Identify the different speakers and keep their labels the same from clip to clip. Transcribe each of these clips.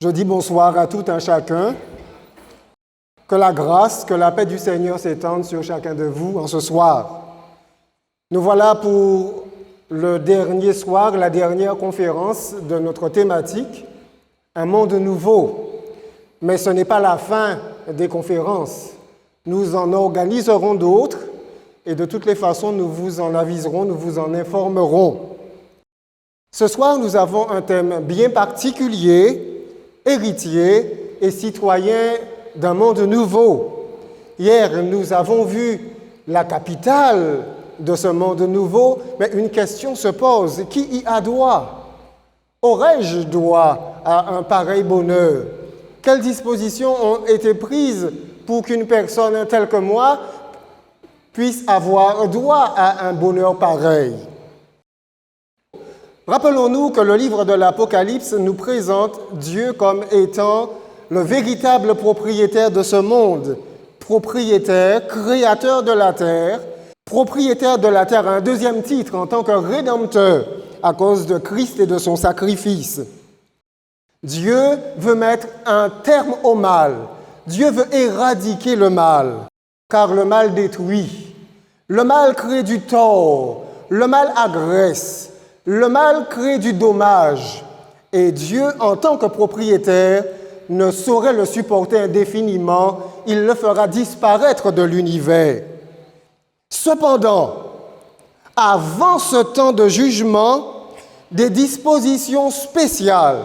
Speaker 1: Je dis bonsoir à tout un chacun. Que la grâce, que la paix du Seigneur s'étende sur chacun de vous en ce soir. Nous voilà pour le dernier soir, la dernière conférence de notre thématique, un monde nouveau. Mais ce n'est pas la fin des conférences. Nous en organiserons d'autres et de toutes les façons, nous vous en aviserons, nous vous en informerons. Ce soir, nous avons un thème bien particulier, héritier et citoyen d'un monde nouveau. Hier, nous avons vu la capitale de ce monde nouveau, mais une question se pose. Qui y a droit? Aurais-je droit à un pareil bonheur? Quelles dispositions ont été prises pour qu'une personne telle que moi puisse avoir droit à un bonheur pareil? Rappelons-nous que le livre de l'Apocalypse nous présente Dieu comme étant le véritable propriétaire de ce monde, propriétaire, créateur de la terre, propriétaire de la terre, un deuxième titre en tant que rédempteur à cause de Christ et de son sacrifice. Dieu veut mettre un terme au mal. Dieu veut éradiquer le mal, car le mal détruit. Le mal crée du tort, le mal agresse, le mal crée du dommage. Et Dieu, en tant que propriétaire, ne saurait le supporter indéfiniment, il le fera disparaître de l'univers. Cependant, avant ce temps de jugement, des dispositions spéciales,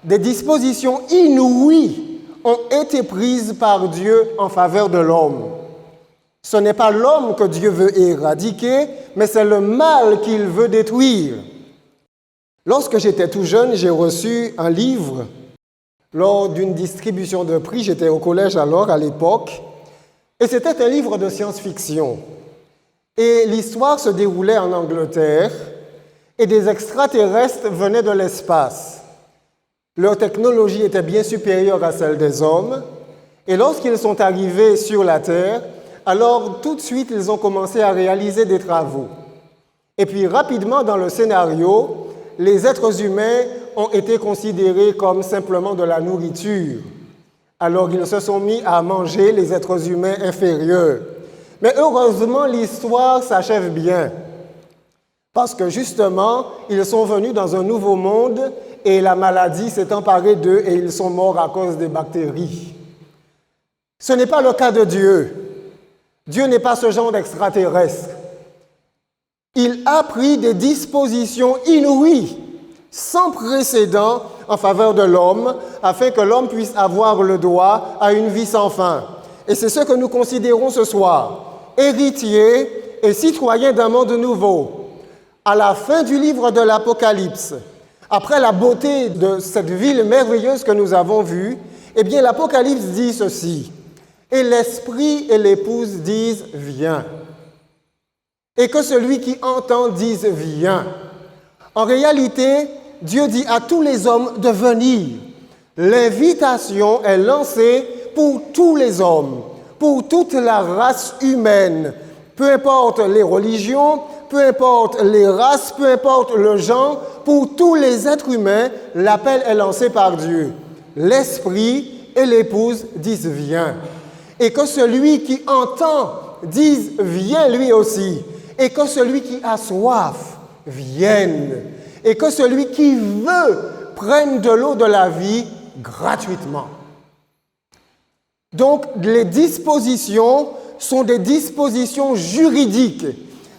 Speaker 1: des dispositions inouïes ont été prises par Dieu en faveur de l'homme. Ce n'est pas l'homme que Dieu veut éradiquer, mais c'est le mal qu'il veut détruire. Lorsque j'étais tout jeune, j'ai reçu un livre lors d'une distribution de prix. J'étais au collège alors, à l'époque, et c'était un livre de science-fiction. Et l'histoire se déroulait en Angleterre, et des extraterrestres venaient de l'espace. Leur technologie était bien supérieure à celle des hommes, et lorsqu'ils sont arrivés sur la Terre, alors tout de suite, ils ont commencé à réaliser des travaux. Et puis rapidement, dans le scénario, les êtres humains ont été considérés comme simplement de la nourriture. Alors ils se sont mis à manger les êtres humains inférieurs. Mais heureusement, l'histoire s'achève bien. Parce que justement, ils sont venus dans un nouveau monde et la maladie s'est emparée d'eux et ils sont morts à cause des bactéries. Ce n'est pas le cas de Dieu. Dieu n'est pas ce genre d'extraterrestre. Il a pris des dispositions inouïes, sans précédent, en faveur de l'homme, afin que l'homme puisse avoir le droit à une vie sans fin. Et c'est ce que nous considérons ce soir, héritier et citoyen d'un monde nouveau. À la fin du livre de l'Apocalypse, après la beauté de cette ville merveilleuse que nous avons vue, eh bien l'Apocalypse dit ceci: « Et l'Esprit et l'Épouse disent « Viens ». Et que celui qui entend dise « Viens ». En réalité, Dieu dit à tous les hommes de venir. L'invitation est lancée pour tous les hommes, pour toute la race humaine, peu importe les religions, peu importe les races, peu importe le genre, pour tous les êtres humains, l'appel est lancé par Dieu. L'Esprit et l'Épouse disent « Viens ». Et que celui qui entend dise « Viens lui aussi ». Et que celui qui a soif vienne. Et que celui qui veut prenne de l'eau de la vie gratuitement. Donc, les dispositions sont des dispositions juridiques.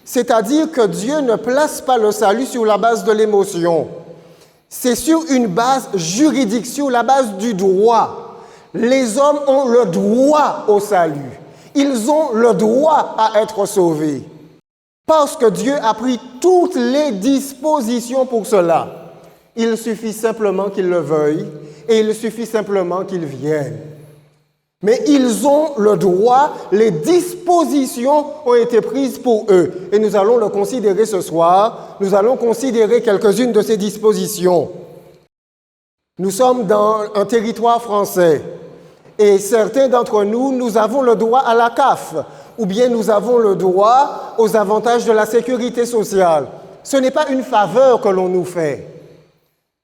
Speaker 1: C'est-à-dire que Dieu ne place pas le salut sur la base de l'émotion. C'est sur une base juridique, sur la base du droit. Les hommes ont le droit au salut. Ils ont le droit à être sauvés. Parce que Dieu a pris toutes les dispositions pour cela. Il suffit simplement qu'ils le veuillent et il suffit simplement qu'ils viennent. Mais ils ont le droit, les dispositions ont été prises pour eux. Et nous allons le considérer ce soir. Nous allons considérer quelques-unes de ces dispositions. Nous sommes dans un territoire français et certains d'entre nous, nous avons le droit à la CAF. Ou bien nous avons le droit aux avantages de la sécurité sociale. Ce n'est pas une faveur que l'on nous fait.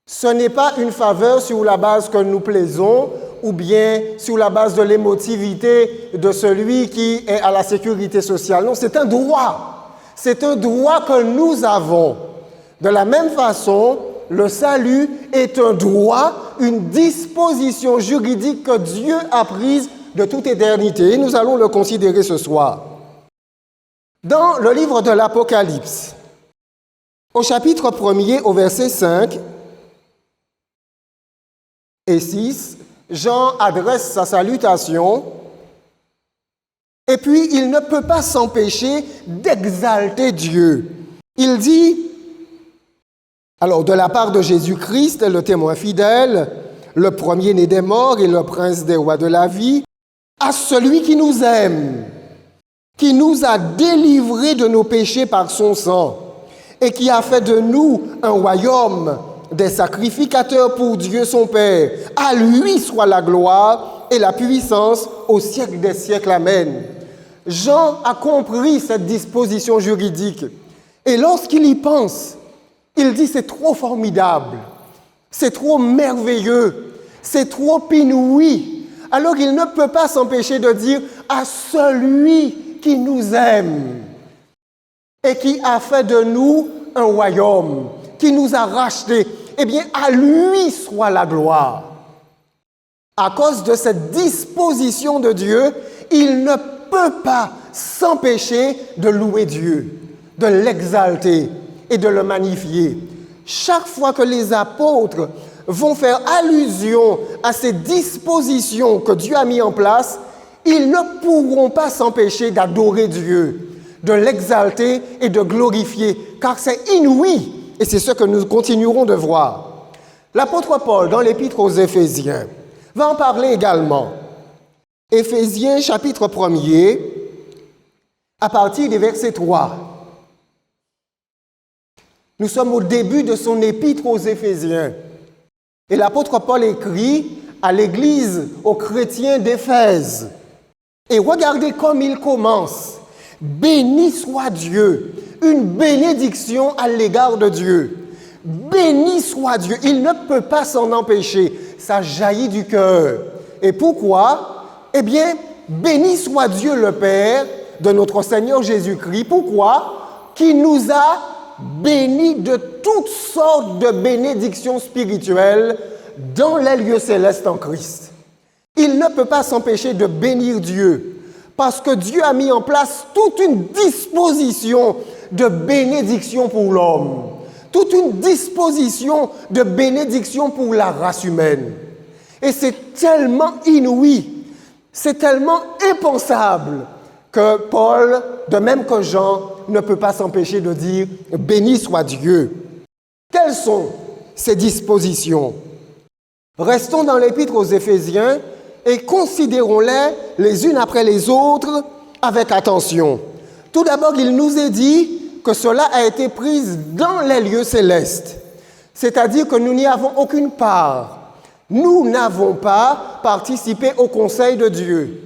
Speaker 1: Ce n'est pas une faveur sur la base que nous plaisons ou bien sur la base de l'émotivité de celui qui est à la sécurité sociale. Non, c'est un droit. C'est un droit que nous avons. De la même façon, le salut est un droit, une disposition juridique que Dieu a prise de toute éternité. Et nous allons le considérer ce soir. Dans le livre de l'Apocalypse, au chapitre 1er, au verset 5 et 6, Jean adresse sa salutation et puis il ne peut pas s'empêcher d'exalter Dieu. Il dit, alors de la part de Jésus-Christ, le témoin fidèle, le premier-né des morts et le prince des rois de la vie, à celui qui nous aime, qui nous a délivrés de nos péchés par son sang et qui a fait de nous un royaume des sacrificateurs pour Dieu son Père. À lui soit la gloire et la puissance au siècle des siècles. Amen. Jean a compris cette disposition juridique et lorsqu'il y pense, il dit c'est trop formidable, c'est trop merveilleux, c'est trop inouï. Alors il ne peut pas s'empêcher de dire à celui qui nous aime et qui a fait de nous un royaume, qui nous a rachetés, eh bien, à lui soit la gloire. À cause de cette disposition de Dieu, il ne peut pas s'empêcher de louer Dieu, de l'exalter et de le magnifier. Chaque fois que les apôtres vont faire allusion à ces dispositions que Dieu a mis en place, ils ne pourront pas s'empêcher d'adorer Dieu, de l'exalter et de glorifier, car c'est inouï, et c'est ce que nous continuerons de voir. L'apôtre Paul, dans l'épître aux Éphésiens, va en parler également. Éphésiens, chapitre 1er, à partir du verset 3. Nous sommes au début de son épître aux Éphésiens. Et l'apôtre Paul écrit à l'église, aux chrétiens d'Éphèse. Et regardez comme il commence. Béni soit Dieu. Une bénédiction à l'égard de Dieu. Béni soit Dieu. Il ne peut pas s'en empêcher. Ça jaillit du cœur. Et pourquoi? Eh bien, béni soit Dieu le Père de notre Seigneur Jésus-Christ. Pourquoi? Qui nous a bénis de toutes sortes de bénédictions spirituelles dans les lieux célestes en Christ. Il ne peut pas s'empêcher de bénir Dieu parce que Dieu a mis en place toute une disposition de bénédiction pour l'homme, toute une disposition de bénédiction pour la race humaine. Et c'est tellement inouï, c'est tellement impensable que Paul, de même que Jean, ne peut pas s'empêcher de dire « Béni soit Dieu ». Quelles sont ces dispositions? Restons dans l'épître aux Éphésiens et considérons-les les unes après les autres avec attention. Tout d'abord, il nous est dit que cela a été pris dans les lieux célestes, c'est-à-dire que nous n'y avons aucune part. Nous n'avons pas participé au conseil de Dieu.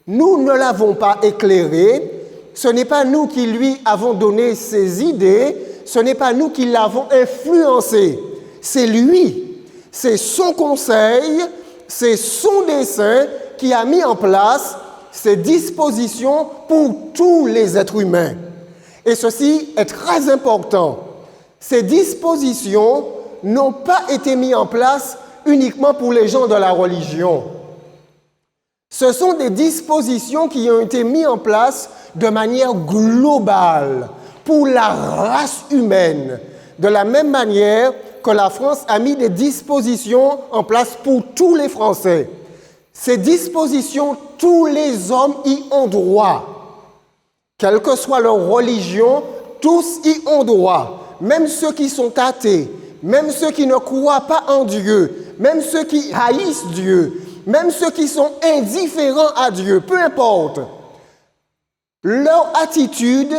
Speaker 1: Nous ne l'avons pas éclairé. Ce n'est pas nous qui lui avons donné ses idées, ce n'est pas nous qui l'avons influencé. C'est lui, c'est son conseil, c'est son dessein qui a mis en place ces dispositions pour tous les êtres humains. Et ceci est très important. Ces dispositions n'ont pas été mises en place uniquement pour les gens de la religion. Ce sont des dispositions qui ont été mises en place de manière globale pour la race humaine, de la même manière que la France a mis des dispositions en place pour tous les Français. Ces dispositions, tous les hommes y ont droit. Quelle que soit leur religion, tous y ont droit. Même ceux qui sont athées, même ceux qui ne croient pas en Dieu, même ceux qui haïssent Dieu, même ceux qui sont indifférents à Dieu, peu importe. Leur attitude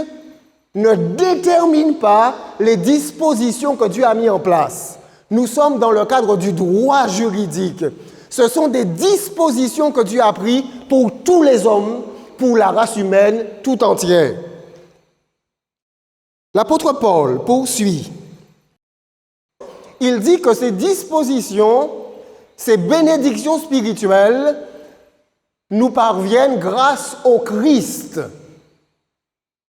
Speaker 1: ne détermine pas les dispositions que Dieu a mises en place. Nous sommes dans le cadre du droit juridique. Ce sont des dispositions que Dieu a prises pour tous les hommes, pour la race humaine tout entière. L'apôtre Paul poursuit. il dit que ces dispositions, ces bénédictions spirituelles nous parviennent grâce au Christ.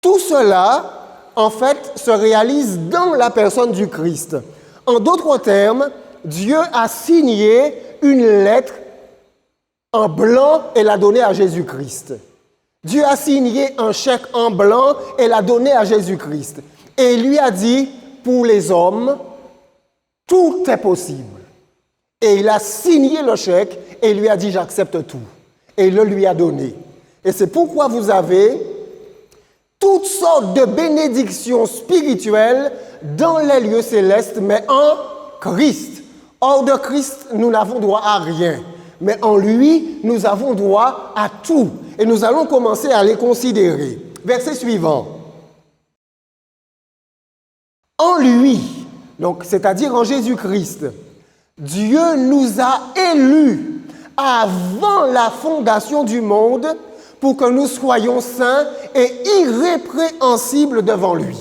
Speaker 1: Tout cela, en fait, se réalise dans la personne du Christ. En d'autres termes, Dieu a signé une lettre en blanc et l'a donnée à Jésus-Christ. Dieu a signé un chèque en blanc et l'a donné à Jésus-Christ. Et il lui a dit, pour les hommes, tout est possible. Et il a signé le chèque et il lui a dit, j'accepte tout. Et il le lui a donné. Et c'est pourquoi vous avez toutes sortes de bénédictions spirituelles dans les lieux célestes, mais en Christ. Hors de Christ, nous n'avons droit à rien. Mais en lui, nous avons droit à tout. Et nous allons commencer à les considérer. Verset suivant. En lui, donc c'est-à-dire en Jésus-Christ, Dieu nous a élus avant la fondation du monde pour que nous soyons saints et irrépréhensibles devant lui.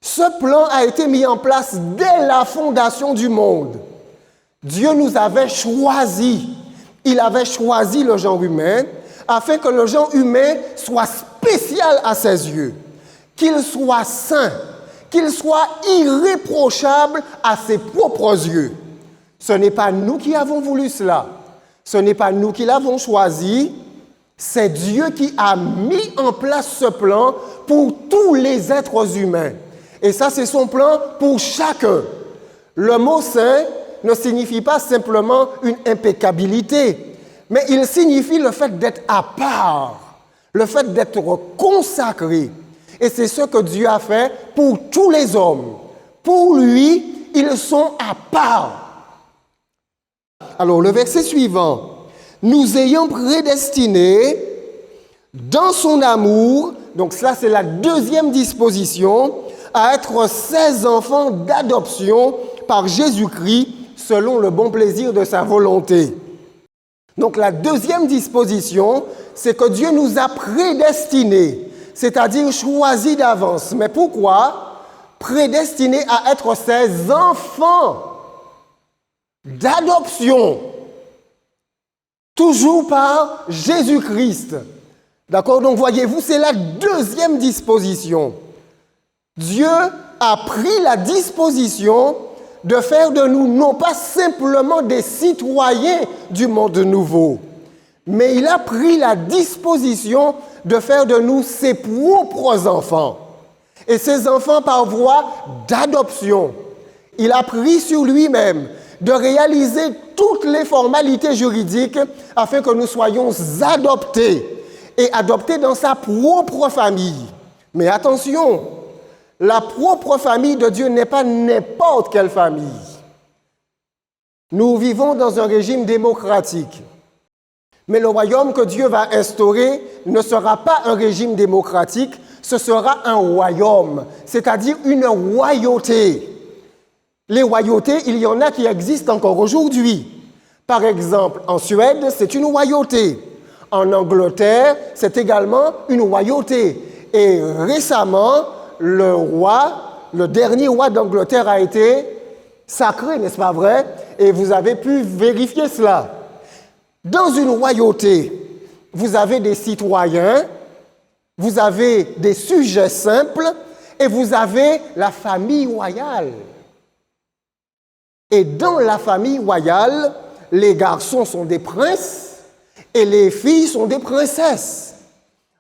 Speaker 1: Ce plan a été mis en place dès la fondation du monde. Dieu nous avait choisis. Il avait choisi le genre humain afin que le genre humain soit spécial à ses yeux, qu'il soit saint, qu'il soit irréprochable à ses propres yeux. Ce n'est pas nous qui avons voulu cela. Ce n'est pas nous qui l'avons choisi. C'est Dieu qui a mis en place ce plan pour tous les êtres humains. Et ça, c'est son plan pour chacun. Le mot saint ne signifie pas simplement une impeccabilité, mais il signifie le fait d'être à part, le fait d'être consacré. Et c'est ce que Dieu a fait pour tous les hommes. Pour lui, ils sont à part. Alors, le verset suivant. Nous ayant prédestinés dans son amour, donc ça c'est la deuxième disposition, à être ses enfants d'adoption par Jésus-Christ selon le bon plaisir de sa volonté. Donc la deuxième disposition, c'est que Dieu nous a prédestinés, c'est-à-dire choisis d'avance. Mais pourquoi? Prédestinés à être ses enfants d'adoption. Toujours par Jésus-Christ. D'accord? Donc, voyez-vous, c'est la deuxième disposition. Dieu a pris la disposition de faire de nous non pas simplement des citoyens du monde nouveau, mais il a pris la disposition de faire de nous ses propres enfants. Et ces enfants par voie d'adoption. Il a pris sur lui-même de réaliser toutes les formalités juridiques afin que nous soyons adoptés et adoptés dans sa propre famille. Mais attention, la propre famille de Dieu n'est pas n'importe quelle famille. Nous vivons dans un régime démocratique. Mais le royaume que Dieu va instaurer ne sera pas un régime démocratique, ce sera un royaume, c'est-à-dire une royauté. Les royautés, il y en a qui existent encore aujourd'hui. Par exemple, en Suède, c'est une royauté. En Angleterre, c'est également une royauté. Et récemment, le dernier roi d'Angleterre a été sacré, n'est-ce pas vrai? Et vous avez pu vérifier cela. Dans une royauté, vous avez des citoyens, vous avez des sujets simples et vous avez la famille royale. Et dans la famille royale, les garçons sont des princes et les filles sont des princesses.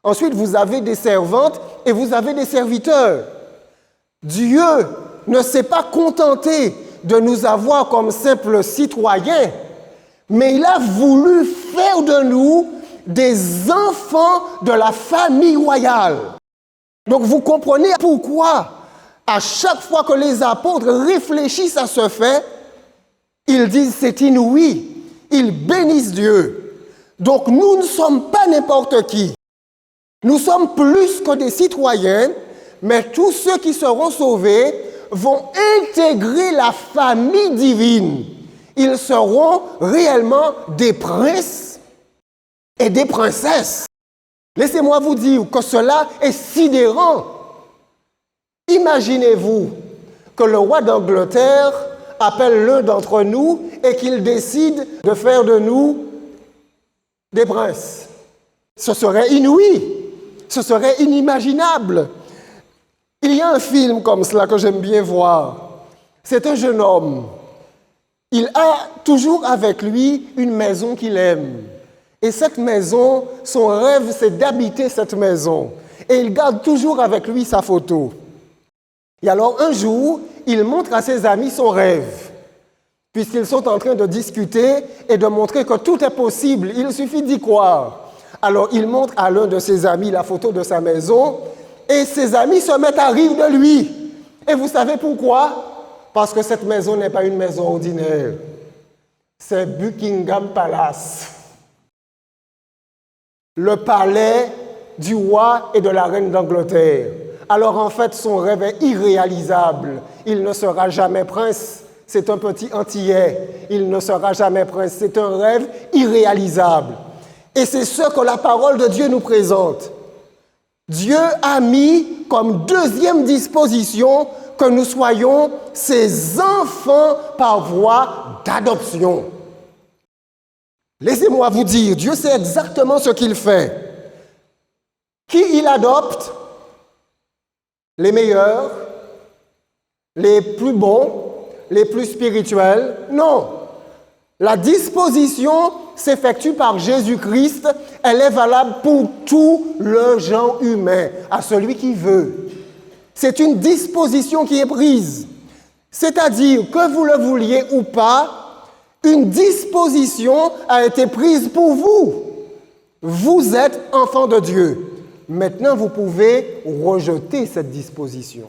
Speaker 1: Ensuite, vous avez des servantes et vous avez des serviteurs. Dieu ne s'est pas contenté de nous avoir comme simples citoyens, mais il a voulu faire de nous des enfants de la famille royale. Donc vous comprenez pourquoi, à chaque fois que les apôtres réfléchissent à ce fait, ils disent c'est inouï, ils bénissent Dieu. Donc nous ne sommes pas n'importe qui. Nous sommes plus que des citoyens, mais tous ceux qui seront sauvés vont intégrer la famille divine. Ils seront réellement des princes et des princesses. Laissez-moi vous dire que cela est sidérant. Imaginez-vous que le roi d'Angleterre appelle l'un d'entre nous et qu'il décide de faire de nous des princes. Ce serait inouï, ce serait inimaginable. Il y a un film comme cela que j'aime bien voir. C'est un jeune homme. Il a toujours avec lui une maison qu'il aime. Et cette maison, son rêve, c'est d'habiter cette maison. Et il garde toujours avec lui sa photo. Et alors, un jour, il montre à ses amis son rêve, puisqu'ils sont en train de discuter et de montrer que tout est possible. Il suffit d'y croire. Alors, il montre à l'un de ses amis la photo de sa maison, et ses amis se mettent à rire de lui. Et vous savez pourquoi? Parce que cette maison n'est pas une maison ordinaire. C'est Buckingham Palace. Le palais du roi et de la reine d'Angleterre. Alors en fait, son rêve est irréalisable. Il ne sera jamais prince. C'est un petit antillais. Il ne sera jamais prince. C'est un rêve irréalisable. Et c'est ce que la parole de Dieu nous présente. Dieu a mis comme deuxième disposition que nous soyons ses enfants par voie d'adoption. Laissez-moi vous dire, Dieu sait exactement ce qu'il fait. Qui il adopte? Les meilleurs, les plus bons, les plus spirituels? Non. La disposition s'effectue par Jésus-Christ. Elle est valable pour tout le genre humain, à celui qui veut. C'est une disposition qui est prise. C'est-à-dire, que vous le vouliez ou pas, une disposition a été prise pour vous. Vous êtes enfant de Dieu. Maintenant, vous pouvez rejeter cette disposition.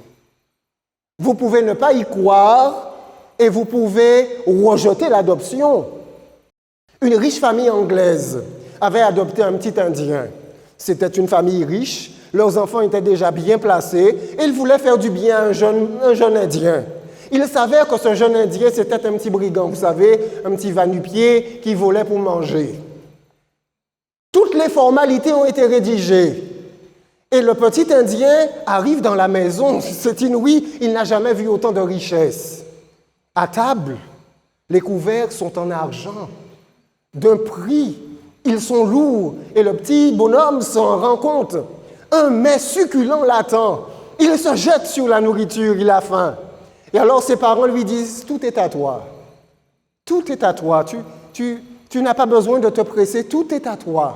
Speaker 1: Vous pouvez ne pas y croire et vous pouvez rejeter l'adoption. Une riche famille anglaise avait adopté un petit Indien. C'était une famille riche, leurs enfants étaient déjà bien placés et ils voulaient faire du bien à un jeune Indien. Il s'avère que ce jeune Indien, c'était un petit brigand, vous savez, un petit va-nu-pied qui volait pour manger. Toutes les formalités ont été rédigées. Et le petit Indien arrive dans la maison, c'est inouï, il n'a jamais vu autant de richesses. À table, les couverts sont en argent, d'un prix, ils sont lourds, et le petit bonhomme s'en rend compte. Un mets succulent l'attend, il se jette sur la nourriture, il a faim. Et alors ses parents lui disent, tout est à toi, tout est à toi, tu n'as pas besoin de te presser, tout est à toi.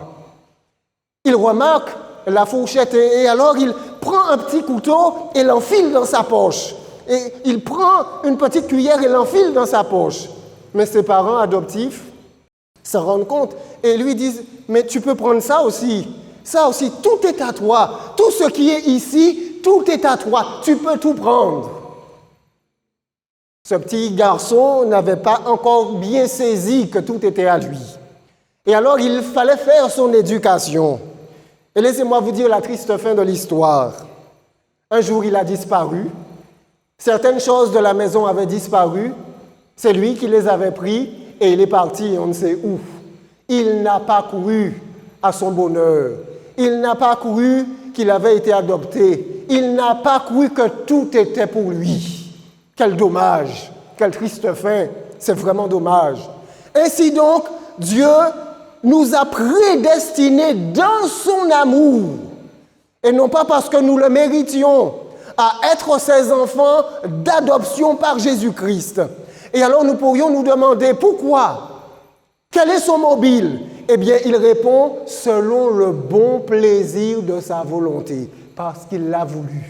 Speaker 1: Il remarque la fourchette et alors il prend un petit couteau et l'enfile dans sa poche. Et il prend une petite cuillère et l'enfile dans sa poche. Mais ses parents adoptifs se rendent compte et lui disent, mais tu peux prendre ça aussi, tout est à toi. Tout ce qui est ici, tout est à toi, tu peux tout prendre. Ce petit garçon n'avait pas encore bien saisi que tout était à lui. Et alors il fallait faire son éducation. Et laissez-moi vous dire la triste fin de l'histoire. Un jour, il a disparu. Certaines choses de la maison avaient disparu. C'est lui qui les avait pris et il est parti, on ne sait où. Il n'a pas couru à son bonheur. Il n'a pas couru qu'il avait été adopté. Il n'a pas cru que tout était pour lui. Quel dommage, quelle triste fin. C'est vraiment dommage. Ainsi donc, Dieu nous a prédestinés dans son amour, et non pas parce que nous le méritions, à être ses enfants d'adoption par Jésus-Christ. Et alors nous pourrions nous demander pourquoi? Quel est son mobile? Eh bien, il répond selon le bon plaisir de sa volonté, parce qu'il l'a voulu.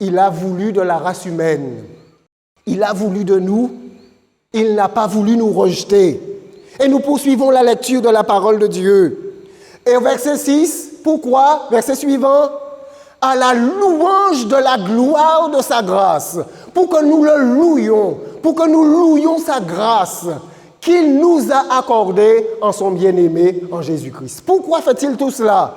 Speaker 1: Il a voulu de la race humaine. Il a voulu de nous. Il n'a pas voulu nous rejeter. Et nous poursuivons la lecture de la parole de Dieu. Et au verset 6, pourquoi? Verset suivant. À la louange de la gloire de sa grâce. Pour que nous le louions. Pour que nous louions sa grâce qu'il nous a accordée en son bien-aimé, en Jésus-Christ. Pourquoi fait-il tout cela?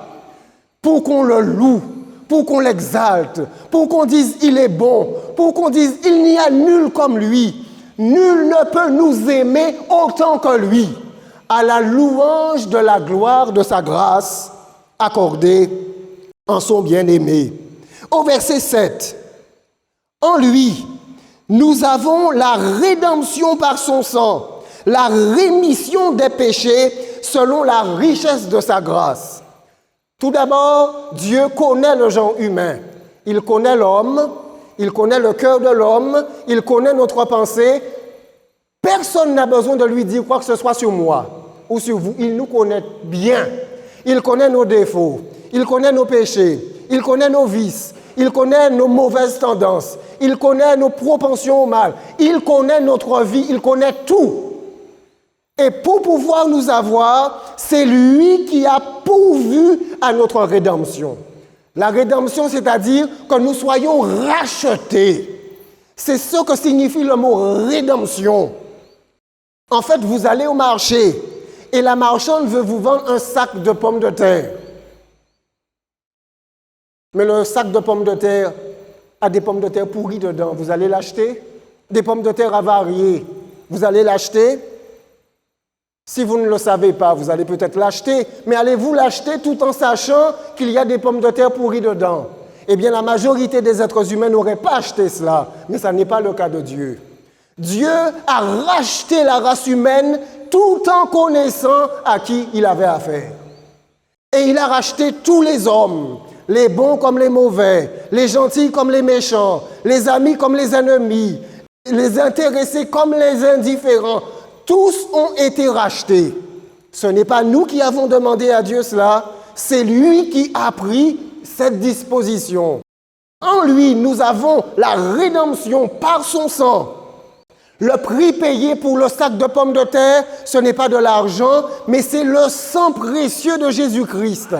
Speaker 1: Pour qu'on le loue, pour qu'on l'exalte, pour qu'on dise « il est bon », pour qu'on dise « il n'y a nul comme lui ». Nul ne peut nous aimer autant que lui, à la louange de la gloire de sa grâce accordée en son bien-aimé. Au verset 7, en lui, Nous avons la rédemption par son sang, la rémission des péchés selon la richesse de sa grâce. Tout d'abord, Dieu connaît le genre humain. Il connaît l'homme, il connaît le cœur de l'homme, il connaît notre pensée. Personne n'a besoin de lui dire quoi que ce soit sur moi ou sur vous. Il nous connaît bien. Il connaît nos défauts, il connaît nos péchés, il connaît nos vices, il connaît nos mauvaises tendances, il connaît nos propensions au mal, il connaît notre vie, il connaît tout. Et pour pouvoir nous avoir, c'est lui qui a pourvu à notre rédemption. La rédemption, c'est-à-dire que nous soyons rachetés. C'est ce que signifie le mot rédemption. En fait, vous allez au marché et la marchande veut vous vendre un sac de pommes de terre. Mais le sac de pommes de terre a des pommes de terre pourries dedans. Vous allez l'acheter? Des pommes de terre avariées. Vous allez l'acheter? Si vous ne le savez pas, vous allez peut-être l'acheter, mais allez-vous l'acheter tout en sachant qu'il y a des pommes de terre pourries dedans? Eh bien, la majorité des êtres humains n'auraient pas acheté cela, mais ça n'est pas le cas de Dieu. Dieu a racheté la race humaine tout en connaissant à qui il avait affaire. Et il a racheté tous les hommes, les bons comme les mauvais, les gentils comme les méchants, les amis comme les ennemis, les intéressés comme les indifférents. Tous ont été rachetés. Ce n'est pas nous qui avons demandé à Dieu cela, c'est lui qui a pris cette disposition. En lui, nous avons la rédemption par son sang. Le prix payé pour le sac de pommes de terre, ce n'est pas de l'argent, mais c'est le sang précieux de Jésus-Christ.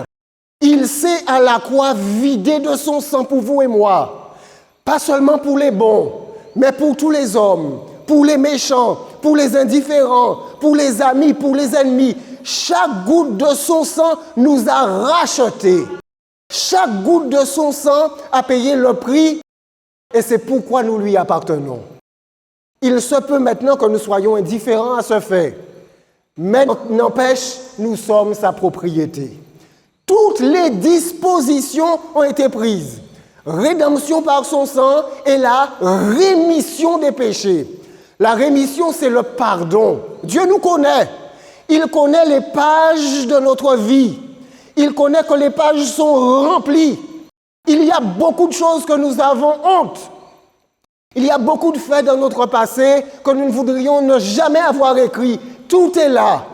Speaker 1: Il s'est à la croix vidé de son sang pour vous et moi. Pas seulement pour les bons, mais pour tous les hommes, pour les méchants, pour les indifférents, pour les amis, pour les ennemis. Chaque goutte de son sang nous a rachetés. Chaque goutte de son sang a payé le prix et c'est pourquoi nous lui appartenons. Il se peut maintenant que nous soyons indifférents à ce fait, mais n'empêche, nous sommes sa propriété. Toutes les dispositions ont été prises. Rédemption par son sang et la rémission des péchés. La rémission, c'est le pardon. Dieu nous connaît. Il connaît les pages de notre vie. Il connaît que les pages sont remplies. Il y a beaucoup de choses que nous avons honte. Il y a beaucoup de faits dans notre passé que nous ne voudrions ne jamais avoir écrits. Tout est là.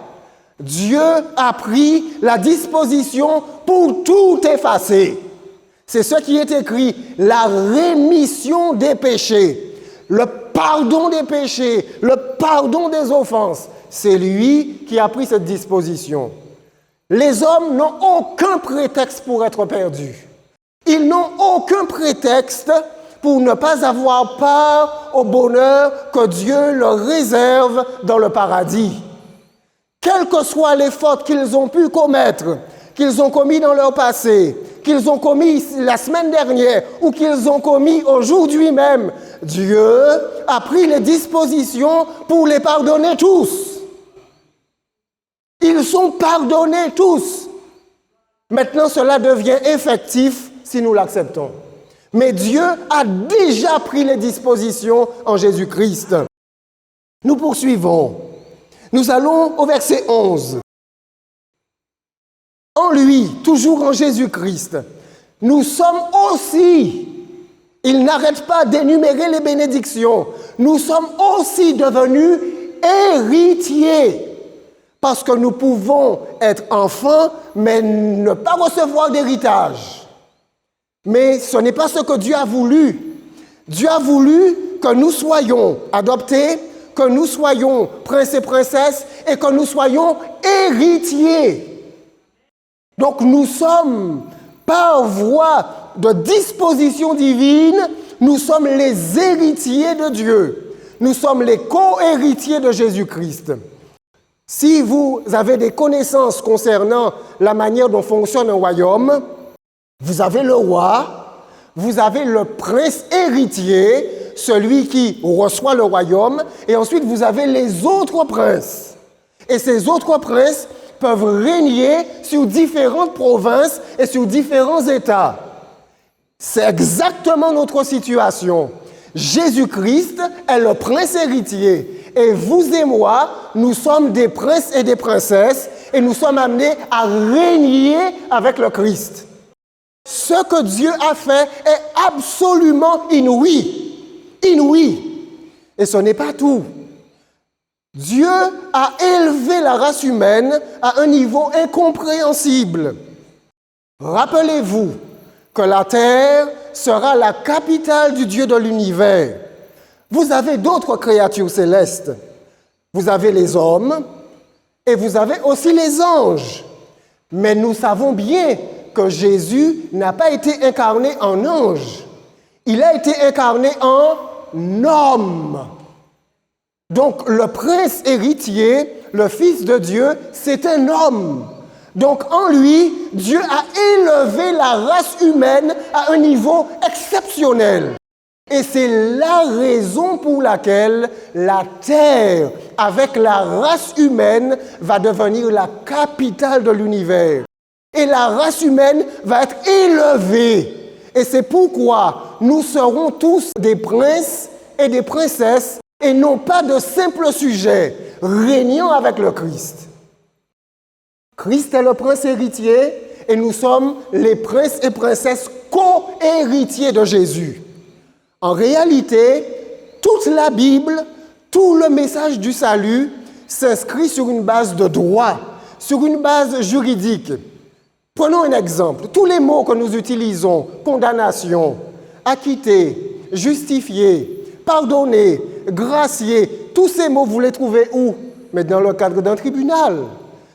Speaker 1: Dieu a pris la disposition pour tout effacer. C'est ce qui est écrit, la rémission des péchés, le pardon des péchés, le pardon des offenses. C'est lui qui a pris cette disposition. Les hommes n'ont aucun prétexte pour être perdus. Ils n'ont aucun prétexte pour ne pas avoir part au bonheur que Dieu leur réserve dans le paradis. Quelles que soient les fautes qu'ils ont pu commettre, qu'ils ont commis dans leur passé, qu'ils ont commis la semaine dernière ou qu'ils ont commis aujourd'hui même, Dieu a pris les dispositions pour les pardonner tous. Ils sont pardonnés tous. Maintenant, cela devient effectif si nous l'acceptons. Mais Dieu a déjà pris les dispositions en Jésus-Christ. Nous poursuivons. Nous allons au verset 11. En lui, toujours en Jésus-Christ, nous sommes aussi, il n'arrête pas d'énumérer les bénédictions, nous sommes aussi devenus héritiers. Parce que nous pouvons être enfants, mais ne pas recevoir d'héritage. Mais ce n'est pas ce que Dieu a voulu. Dieu a voulu que nous soyons adoptés, que nous soyons princes et princesses et que nous soyons héritiers. Donc nous sommes, par voie de disposition divine, nous sommes les héritiers de Dieu. Nous sommes les co-héritiers de Jésus-Christ. Si vous avez des connaissances concernant la manière dont fonctionne un royaume, vous avez le roi, vous avez le prince héritier, celui qui reçoit le royaume, et ensuite vous avez les autres princes. Et ces autres princes peuvent régner sur différentes provinces et sur différents États. C'est exactement notre situation. Jésus-Christ est le prince héritier. Et vous et moi, nous sommes des princes et des princesses et nous sommes amenés à régner avec le Christ. Ce que Dieu a fait est absolument inouï. Inouï. Et ce n'est pas tout. Dieu a élevé la race humaine à un niveau incompréhensible. Rappelez-vous que la terre sera la capitale du Dieu de l'univers. Vous avez d'autres créatures célestes. Vous avez les hommes et vous avez aussi les anges. Mais nous savons bien que Jésus n'a pas été incarné en ange. Il a été incarné en homme. Donc le prince héritier, le Fils de Dieu, c'est un homme. Donc en lui, Dieu a élevé la race humaine à un niveau exceptionnel. Et c'est la raison pour laquelle la terre, avec la race humaine, va devenir la capitale de l'univers. Et la race humaine va être élevée. Et c'est pourquoi nous serons tous des princes et des princesses et non pas de simples sujets régnant avec le Christ. Christ est le prince héritier et nous sommes les princes et princesses co-héritiers de Jésus. En réalité, toute la Bible, tout le message du salut s'inscrit sur une base de droit, sur une base juridique. Prenons un exemple. Tous les mots que nous utilisons, condamnation, acquitter, justifier, pardonner, gracier, tous ces mots, vous les trouvez où? Mais dans le cadre d'un tribunal.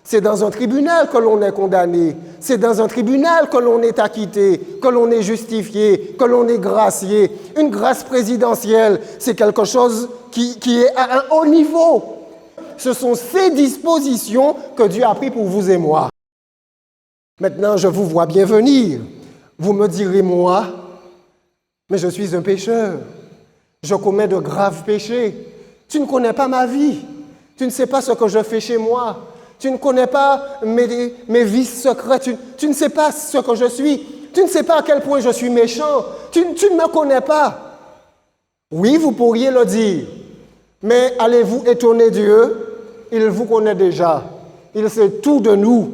Speaker 1: C'est dans un tribunal que l'on est condamné. C'est dans un tribunal que l'on est acquitté, que l'on est justifié, que l'on est gracié. Une grâce présidentielle, c'est quelque chose qui est à un haut niveau. Ce sont ces dispositions que Dieu a prises pour vous et moi. Maintenant, je vous vois bien venir. Vous me direz, moi, mais je suis un pécheur. Je commets de graves péchés. Tu ne connais pas ma vie. Tu ne sais pas ce que je fais chez moi. Tu ne connais pas mes vices secrets. Tu ne sais pas ce que je suis. Tu ne sais pas à quel point je suis méchant. Tu ne me connais pas. Oui, vous pourriez le dire. Mais allez-vous étonner Dieu? Il vous connaît déjà. Il sait tout de nous.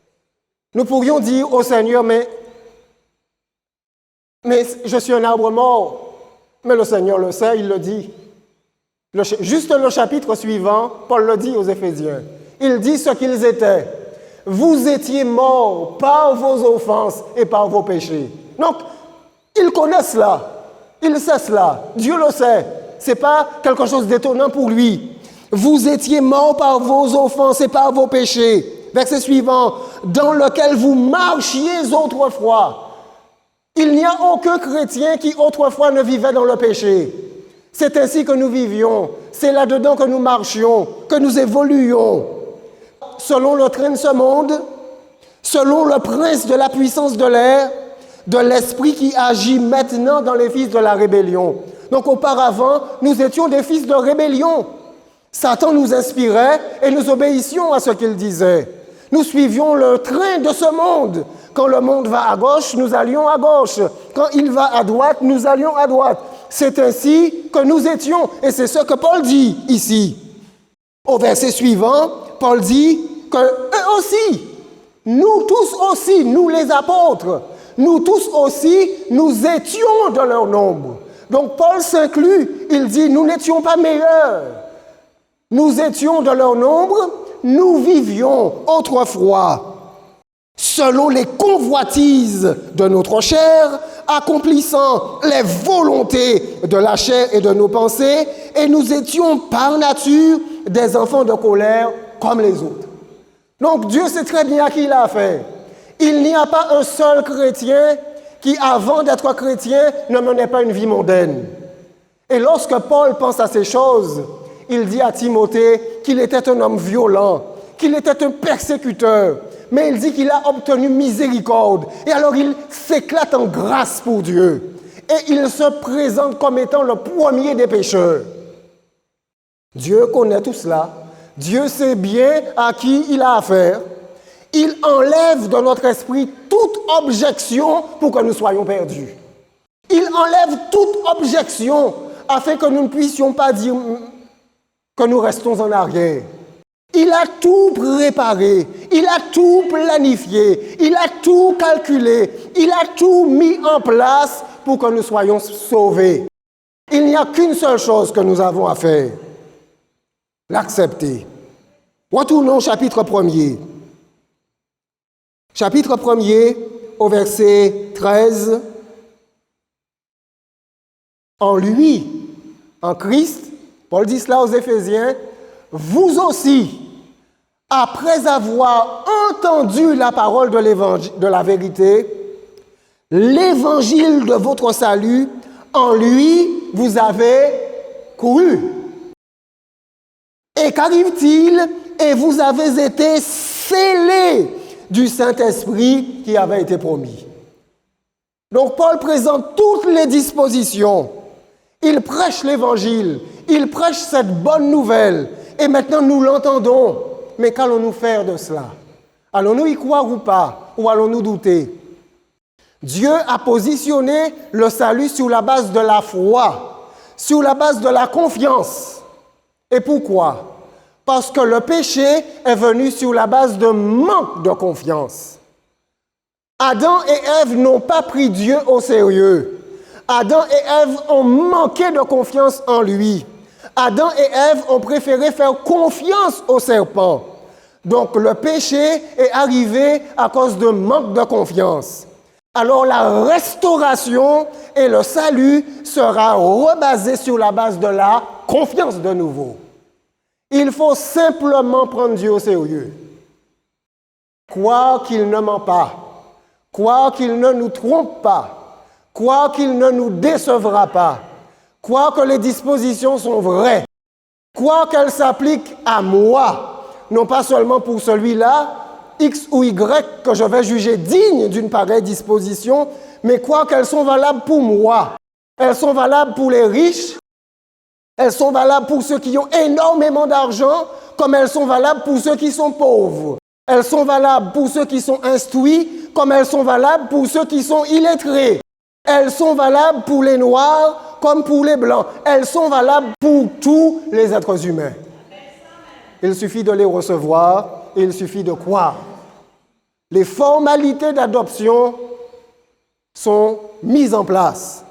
Speaker 1: Nous pourrions dire au Seigneur, mais je suis un arbre mort. Mais le Seigneur le sait, il le dit. Juste le chapitre suivant, Paul le dit aux Éphésiens. Il dit ce qu'ils étaient. Vous étiez morts par vos offenses et par vos péchés. Donc, il connaît cela. Il sait cela. Dieu le sait. Ce n'est pas quelque chose d'étonnant pour lui. Vous étiez morts par vos offenses et par vos péchés. Verset suivant. Dans lequel vous marchiez autrefois. Il n'y a aucun chrétien qui autrefois ne vivait dans le péché. C'est ainsi que nous vivions. C'est là-dedans que nous marchions, que nous évoluions. Selon le train de ce monde, selon le prince de la puissance de l'air, de l'esprit qui agit maintenant dans les fils de la rébellion. Donc auparavant, nous étions des fils de rébellion. Satan nous inspirait et nous obéissions à ce qu'il disait. Nous suivions le train de ce monde. Quand le monde va à gauche, nous allions à gauche. Quand il va à droite, nous allions à droite. C'est ainsi que nous étions. Et c'est ce que Paul dit ici. Au verset suivant, Paul dit que eux aussi, nous tous aussi, nous les apôtres, nous tous aussi, nous étions de leur nombre. Donc Paul s'inclut, il dit, nous n'étions pas meilleurs. Nous étions de leur nombre, nous vivions autrefois selon les convoitises de notre chair, accomplissant les volontés de la chair et de nos pensées, et nous étions par nature des enfants de colère comme les autres. Donc Dieu sait très bien à qui il a affaire. Il n'y a pas un seul chrétien qui, avant d'être chrétien, ne menait pas une vie mondaine. Et lorsque Paul pense à ces choses, il dit à Timothée qu'il était un homme violent, qu'il était un persécuteur, mais il dit qu'il a obtenu miséricorde. Et alors il s'éclate en grâce pour Dieu. Et il se présente comme étant le premier des pécheurs. Dieu connaît tout cela. Dieu sait bien à qui il a affaire. Il enlève de notre esprit toute objection pour que nous soyons perdus. Il enlève toute objection afin que nous ne puissions pas dire que nous restons en arrière. Il a tout préparé, il a tout planifié, il a tout calculé, il a tout mis en place pour que nous soyons sauvés. Il n'y a qu'une seule chose que nous avons à faire, l'accepter. Retournons au chapitre 1er. Chapitre 1er, au verset 13. En lui, en Christ, Paul dit cela aux Éphésiens, vous aussi, après avoir entendu la parole de l'évangile, de la vérité, l'évangile de votre salut, en lui, vous avez cru. Et qu'arrive-t-il? Et vous avez été scellés du Saint-Esprit qui avait été promis. Donc Paul présente toutes les dispositions. Il prêche l'évangile, il prêche cette bonne nouvelle. Et maintenant nous l'entendons. Mais qu'allons-nous faire de cela? Allons-nous y croire ou pas? Ou allons-nous douter? Dieu a positionné le salut sur la base de la foi, sur la base de la confiance. Et pourquoi? Parce que le péché est venu sur la base de manque de confiance. Adam et Ève n'ont pas pris Dieu au sérieux. Adam et Ève ont manqué de confiance en lui. Adam et Ève ont préféré faire confiance au serpent. Donc le péché est arrivé à cause de manque de confiance. Alors la restauration et le salut sera rebasé sur la base de la confiance de nouveau. Il faut simplement prendre Dieu au sérieux. Croire qu'il ne ment pas, croire qu'il ne nous trompe pas, croire qu'il ne nous décevra pas, croire que les dispositions sont vraies, croire qu'elles s'appliquent à moi, non pas seulement pour celui-là, X ou Y, que je vais juger digne d'une pareille disposition, mais croire qu'elles sont valables pour moi. Elles sont valables pour les riches, elles sont valables pour ceux qui ont énormément d'argent, comme elles sont valables pour ceux qui sont pauvres. Elles sont valables pour ceux qui sont instruits, comme elles sont valables pour ceux qui sont illettrés. Elles sont valables pour les noirs comme pour les blancs. Elles sont valables pour tous les êtres humains. Il suffit de les recevoir et il suffit de croire. Les formalités d'adoption sont mises en place.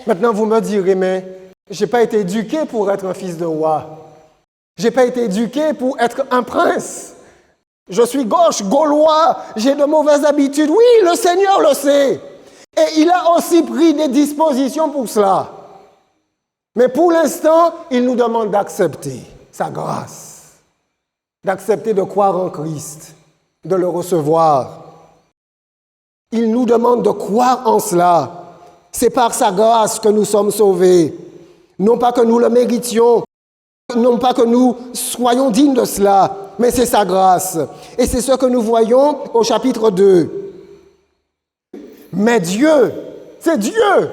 Speaker 1: Maintenant, vous me direz, mais je n'ai pas été éduqué pour être un fils de roi. Je n'ai pas été éduqué pour être un prince. Je suis gauche, gaulois, j'ai de mauvaises habitudes. Oui, le Seigneur le sait. Et il a aussi pris des dispositions pour cela. Mais pour l'instant, il nous demande d'accepter sa grâce, d'accepter de croire en Christ, de le recevoir. Il nous demande de croire en cela. C'est par sa grâce que nous sommes sauvés. Non pas que nous le méritions, non pas que nous soyons dignes de cela, mais c'est sa grâce. Et c'est ce que nous voyons au chapitre 2. Mais Dieu, c'est Dieu,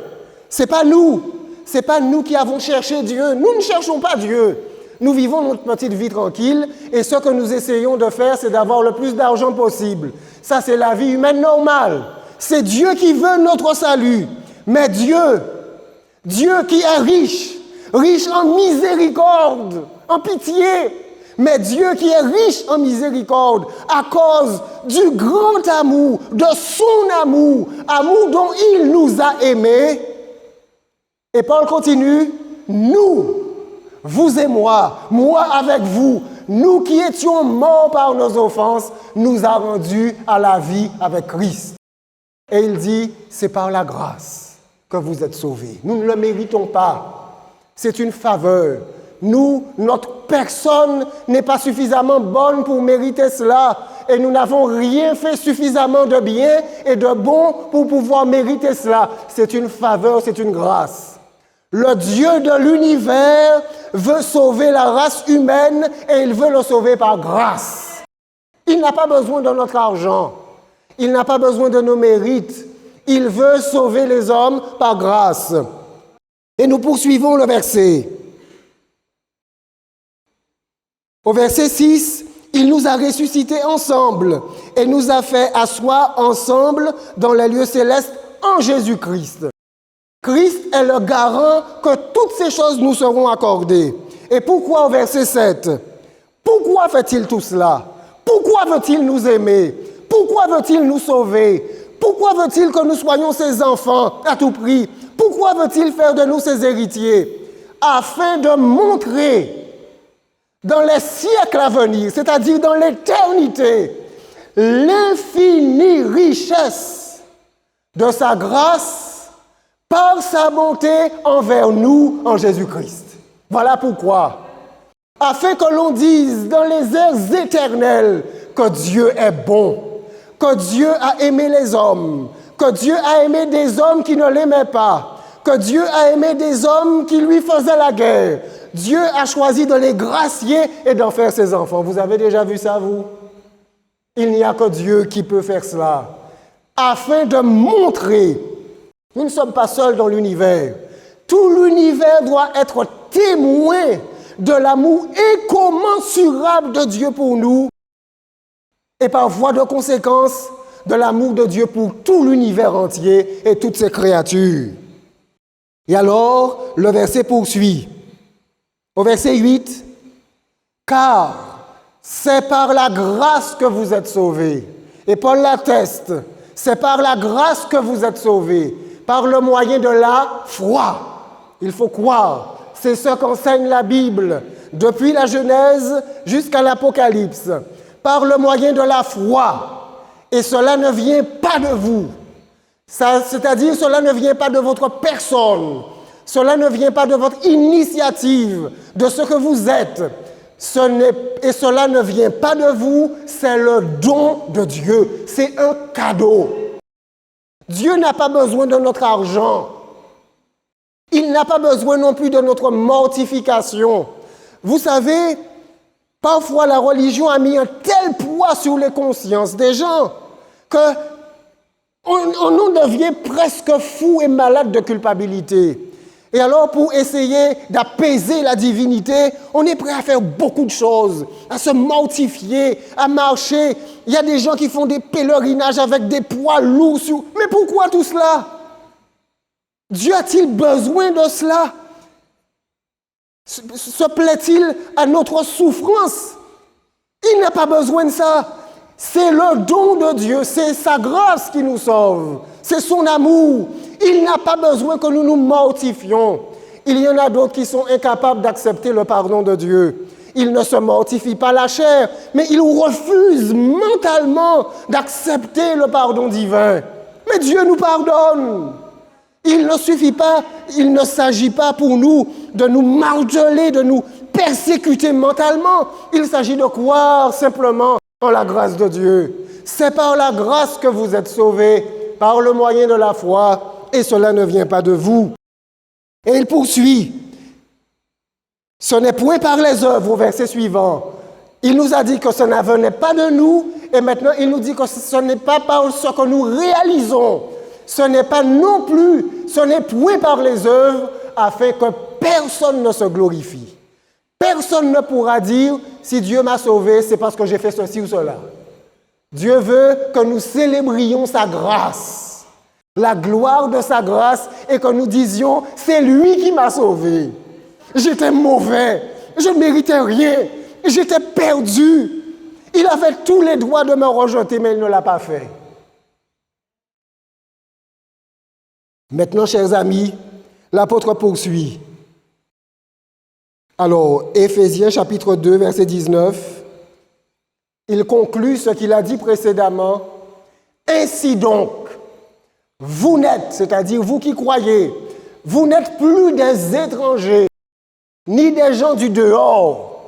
Speaker 1: c'est pas nous. C'est pas nous qui avons cherché Dieu. Nous ne cherchons pas Dieu. Nous vivons notre petite vie tranquille et ce que nous essayons de faire, c'est d'avoir le plus d'argent possible. Ça, c'est la vie humaine normale. C'est Dieu qui veut notre salut. Mais Dieu qui est riche, riche en miséricorde, en pitié, mais Dieu qui est riche en miséricorde à cause du grand amour, de son amour, amour dont il nous a aimés. Et Paul continue, nous, vous et moi avec vous, nous qui étions morts par nos offenses, nous a rendus à la vie avec Christ. Et il dit, c'est par la grâce que vous êtes sauvés. Nous ne le méritons pas. C'est une faveur. Nous, notre personne n'est pas suffisamment bonne pour mériter cela. Et nous n'avons rien fait suffisamment de bien et de bon pour pouvoir mériter cela. C'est une faveur, c'est une grâce. Le Dieu de l'univers veut sauver la race humaine et il veut le sauver par grâce. Il n'a pas besoin de notre argent. Il n'a pas besoin de nos mérites. Il veut sauver les hommes par grâce. Et nous poursuivons le verset. Au verset 6, il nous a ressuscités ensemble et nous a fait asseoir ensemble dans les lieux célestes en Jésus-Christ. Christ est le garant que toutes ces choses nous seront accordées. Et pourquoi au verset 7? Pourquoi fait-il tout cela? Pourquoi veut-il nous aimer? Pourquoi veut-il nous sauver? Pourquoi veut-il que nous soyons ses enfants à tout prix? Pourquoi veut-il faire de nous ses héritiers? Afin de montrer dans les siècles à venir, c'est-à-dire dans l'éternité, l'infinie richesse de sa grâce par sa bonté envers nous en Jésus-Christ. Voilà pourquoi. Afin que l'on dise dans les airs éternels que Dieu est bon, que Dieu a aimé les hommes, que Dieu a aimé des hommes qui ne l'aimaient pas, que Dieu a aimé des hommes qui lui faisaient la guerre. Dieu a choisi de les gracier et d'en faire ses enfants. Vous avez déjà vu ça, vous? Il n'y a que Dieu qui peut faire cela. Afin de montrer, nous ne sommes pas seuls dans l'univers. Tout l'univers doit être témoin de l'amour incommensurable de Dieu pour nous et par voie de conséquence de l'amour de Dieu pour tout l'univers entier et toutes ses créatures. Et alors, le verset poursuit. Au verset 8, « Car c'est par la grâce que vous êtes sauvés. » Et Paul l'atteste, « C'est par la grâce que vous êtes sauvés, par le moyen de la foi. » Il faut croire. C'est ce qu'enseigne la Bible, depuis la Genèse jusqu'à l'Apocalypse. Par le moyen de la foi. Et cela ne vient pas de vous. C'est-à-dire, cela ne vient pas de votre personne. Cela ne vient pas de votre initiative, de ce que vous êtes. Et cela ne vient pas de vous, c'est le don de Dieu. C'est un cadeau. Dieu n'a pas besoin de notre argent. Il n'a pas besoin non plus de notre mortification. Vous savez, parfois la religion a mis un tel poids sur les consciences des gens que on en devient presque fou et malade de culpabilité. Et alors, pour essayer d'apaiser la divinité, on est prêt à faire beaucoup de choses, à se mortifier, à marcher. Il y a des gens qui font des pèlerinages avec des poids lourds sur... Mais pourquoi tout cela? Dieu a-t-il besoin de cela? Se plaît-il à notre souffrance? Il n'a pas besoin de ça. C'est le don de Dieu, c'est sa grâce qui nous sauve, c'est son amour. Il n'a pas besoin que nous nous mortifions. Il y en a d'autres qui sont incapables d'accepter le pardon de Dieu. Ils ne se mortifient pas la chair, mais ils refusent mentalement d'accepter le pardon divin. Mais Dieu nous pardonne. Il ne suffit pas, il ne s'agit pas pour nous de nous marteler, de nous persécuter mentalement. Il s'agit de croire simplement en la grâce de Dieu. C'est par la grâce que vous êtes sauvés, par le moyen de la foi, et cela ne vient pas de vous. Et il poursuit. Ce n'est point par les œuvres, au verset suivant. Il nous a dit que ça ne venait pas de nous, et maintenant il nous dit que ce n'est pas par ce que nous réalisons. Ce n'est pas non plus, ce n'est point par les œuvres, afin que personne ne se glorifie. Personne ne pourra dire, si Dieu m'a sauvé, c'est parce que j'ai fait ceci ou cela. Dieu veut que nous célébrions sa grâce, la gloire de sa grâce, et que nous disions, c'est lui qui m'a sauvé. J'étais mauvais, je ne méritais rien, j'étais perdu. Il avait tous les droits de me rejeter, mais il ne l'a pas fait. Maintenant, chers amis, l'apôtre poursuit. Alors, Éphésiens chapitre 2, verset 19, il conclut ce qu'il a dit précédemment. Ainsi donc, vous n'êtes, c'est-à-dire vous qui croyez, vous n'êtes plus des étrangers, ni des gens du dehors,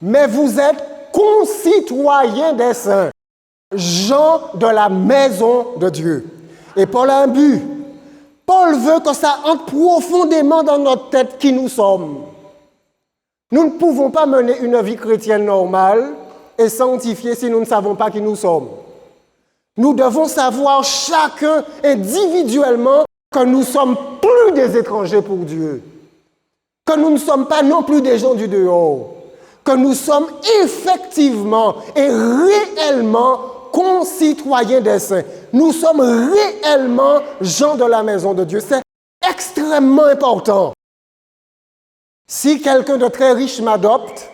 Speaker 1: mais vous êtes concitoyens des saints, gens de la maison de Dieu. Et Paul a un but. Paul veut que ça entre profondément dans notre tête qui nous sommes. Nous ne pouvons pas mener une vie chrétienne normale et sanctifiée si nous ne savons pas qui nous sommes. Nous devons savoir chacun individuellement que nous ne sommes plus des étrangers pour Dieu, que nous ne sommes pas non plus des gens du dehors, que nous sommes effectivement et réellement concitoyens des saints. Nous sommes réellement gens de la maison de Dieu. C'est extrêmement important. Si quelqu'un de très riche m'adopte,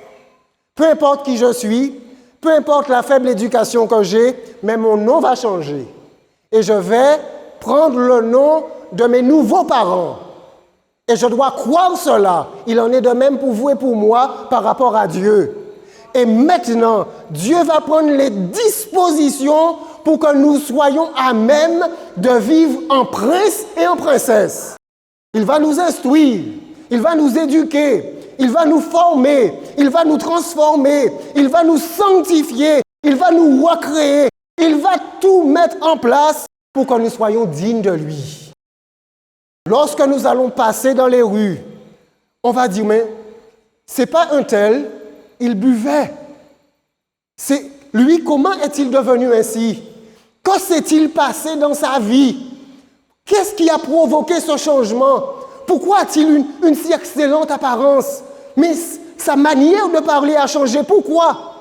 Speaker 1: peu importe qui je suis, peu importe la faible éducation que j'ai, mais mon nom va changer. Et je vais prendre le nom de mes nouveaux parents. Et je dois croire cela. Il en est de même pour vous et pour moi par rapport à Dieu. Et maintenant, Dieu va prendre les dispositions pour que nous soyons à même de vivre en prince et en princesse. Il va nous instruire, il va nous éduquer, il va nous former, il va nous transformer, il va nous sanctifier, il va nous recréer, il va tout mettre en place pour que nous soyons dignes de lui. Lorsque nous allons passer dans les rues, on va dire, mais c'est pas un tel, il buvait. C'est lui, comment est-il devenu ainsi? Que s'est-il passé dans sa vie? Qu'est-ce qui a provoqué ce changement? Pourquoi a-t-il une si excellente apparence? Mais sa manière de parler a changé. Pourquoi?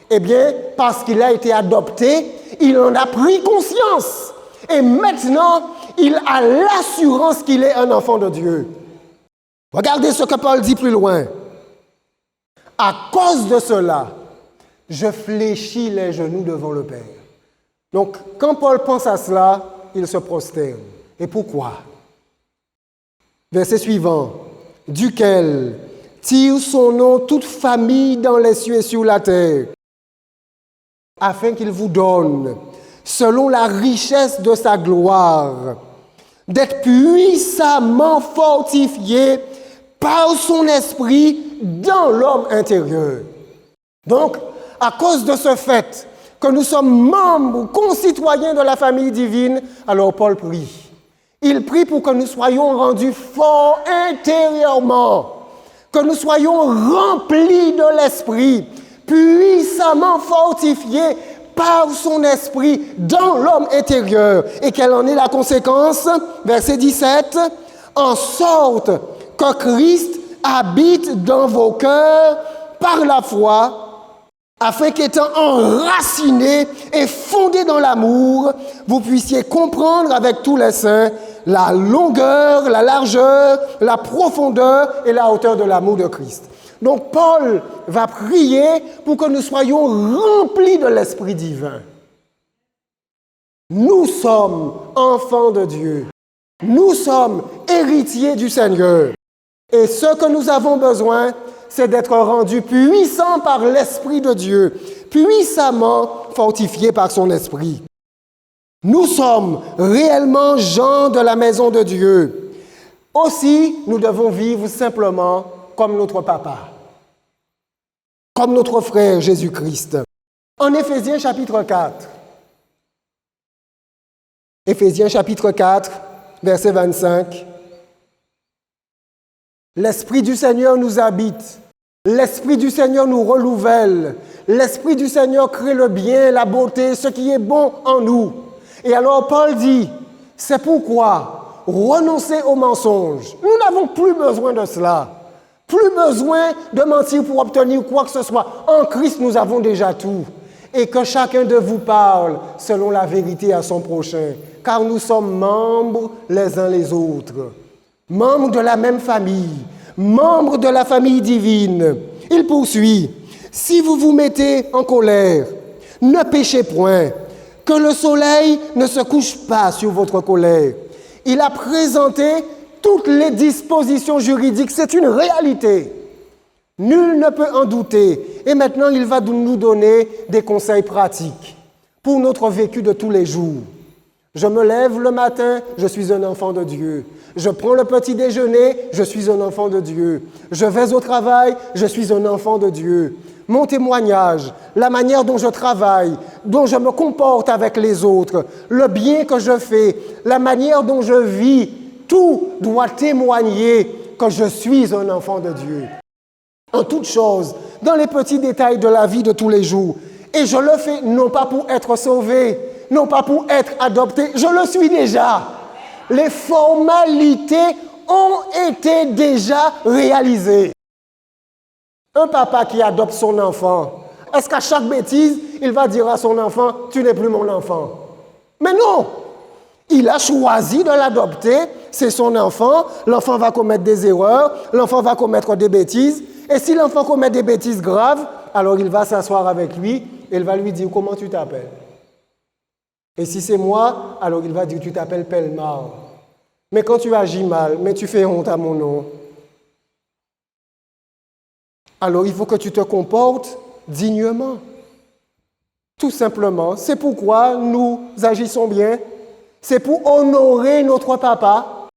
Speaker 1: Eh bien, parce qu'il a été adopté, il en a pris conscience. Et maintenant, il a l'assurance qu'il est un enfant de Dieu. Regardez ce que Paul dit plus loin. À cause de cela, je fléchis les genoux devant le Père. Donc, quand Paul pense à cela, il se prosterne. Et pourquoi? Verset suivant. Duquel tire son nom toute famille dans les cieux et sur la terre, afin qu'il vous donne, selon la richesse de sa gloire, d'être puissamment fortifié par son esprit dans l'homme intérieur. Donc, à cause de ce fait que nous sommes membres, concitoyens de la famille divine, alors Paul prie. Il prie pour que nous soyons rendus forts intérieurement, que nous soyons remplis de l'esprit, puissamment fortifiés par son esprit dans l'homme intérieur. Et quelle en est la conséquence? Verset 17. En sorte que Christ habite dans vos cœurs par la foi, afin qu'étant enracinés et fondés dans l'amour, vous puissiez comprendre avec tous les saints la longueur, la largeur, la profondeur et la hauteur de l'amour de Christ. Donc Paul va prier pour que nous soyons remplis de l'Esprit divin. Nous sommes enfants de Dieu. Nous sommes héritiers du Seigneur. Et ce que nous avons besoin, c'est d'être rendus puissants par l'Esprit de Dieu, puissamment fortifiés par son Esprit. Nous sommes réellement gens de la maison de Dieu. Aussi, nous devons vivre simplement comme notre papa, comme notre frère Jésus-Christ. En Éphésiens chapitre 4, Éphésiens chapitre 4, verset 25, l'Esprit du Seigneur nous habite, l'Esprit du Seigneur nous renouvelle, l'Esprit du Seigneur crée le bien, la beauté, ce qui est bon en nous. Et alors Paul dit, c'est pourquoi renoncez au mensonge. Nous n'avons plus besoin de cela. Plus besoin de mentir pour obtenir quoi que ce soit. En Christ, nous avons déjà tout. Et que chacun de vous parle selon la vérité à son prochain. Car nous sommes membres les uns les autres. Membres de la même famille. Membres de la famille divine. Il poursuit. Si vous vous mettez en colère, ne péchez point. Que le soleil ne se couche pas sur votre colère. Il a présenté toutes les dispositions juridiques, c'est une réalité. Nul ne peut en douter. Et maintenant, il va nous donner des conseils pratiques pour notre vécu de tous les jours. Je me lève le matin, je suis un enfant de Dieu. Je prends le petit déjeuner, je suis un enfant de Dieu. Je vais au travail, je suis un enfant de Dieu. Mon témoignage, la manière dont je travaille, dont je me comporte avec les autres, le bien que je fais, la manière dont je vis, tout doit témoigner que je suis un enfant de Dieu. En toutes choses, dans les petits détails de la vie de tous les jours. Et je le fais non pas pour être sauvé, non pas pour être adopté, je le suis déjà. Les formalités ont été déjà réalisées. Un papa qui adopte son enfant, est-ce qu'à chaque bêtise, il va dire à son enfant, tu n'es plus mon enfant? Mais non! Il a choisi de l'adopter, c'est son enfant, l'enfant va commettre des erreurs, l'enfant va commettre des bêtises, et si l'enfant commet des bêtises graves, alors il va s'asseoir avec lui et il va lui dire comment tu t'appelles. Et si c'est moi, alors il va dire tu t'appelles Pelmar. Mais quand tu agis mal, mais tu fais honte à mon nom. Alors il faut que tu te comportes dignement. Tout simplement, c'est pourquoi nous agissons bien. C'est pour honorer notre papa,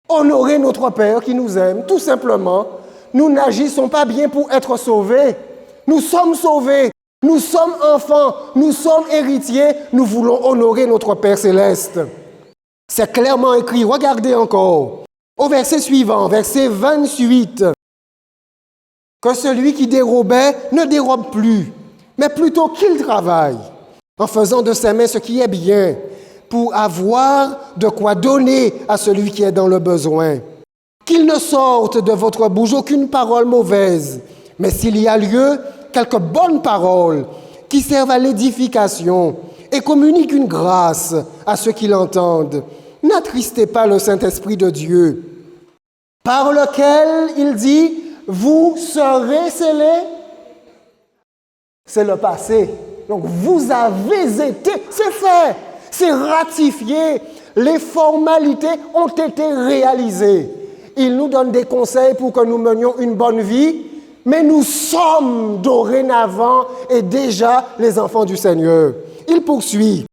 Speaker 1: honorer notre père qui nous aime, tout simplement. Nous n'agissons pas bien pour être sauvés. Nous sommes sauvés, nous sommes enfants, nous sommes héritiers, nous voulons honorer notre Père céleste. C'est clairement écrit, regardez encore, au verset suivant, verset 28, que celui qui dérobait ne dérobe plus, mais plutôt qu'il travaille, en faisant de ses mains ce qui est bien, pour avoir de quoi donner à celui qui est dans le besoin. Qu'il ne sorte de votre bouche aucune parole mauvaise, mais s'il y a lieu, quelques bonnes paroles qui servent à l'édification et communiquent une grâce à ceux qui l'entendent. N'attristez pas le Saint-Esprit de Dieu, par lequel il dit, vous serez scellés. C'est le passé. Donc vous avez été, c'est fait, c'est ratifié, les formalités ont été réalisées. Il nous donne des conseils pour que nous menions une bonne vie, mais nous sommes dorénavant et déjà les enfants du Seigneur. Il poursuit